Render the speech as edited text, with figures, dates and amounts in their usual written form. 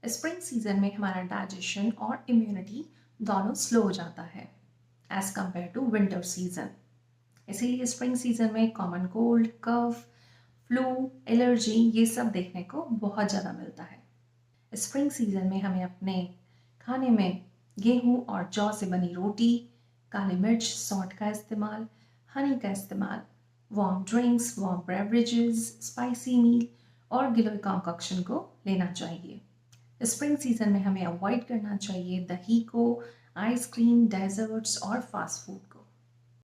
Spring season में हमारा digestion और इम्यूनिटी दोनों स्लो हो जाता है as compare to winter season. इसीलिए स्प्रिंग सीजन में common cold, cough, flu, allergy ये सब देखने को बहुत ज़्यादा मिलता है। स्प्रिंग सीजन में हमें अपने खाने में गेहूँ और जौ से बनी रोटी, काली मिर्च, सॉल्ट का इस्तेमाल, हनी का इस्तेमाल, warm drinks, warm beverages, spicy meal और गिलोय कॉन्कॉक्शन को लेना चाहिए। स्प्रिंग सीजन में हमें अवॉइड करना चाहिए दही को, आइसक्रीम, डेजर्ट्स और फास्ट फूड को।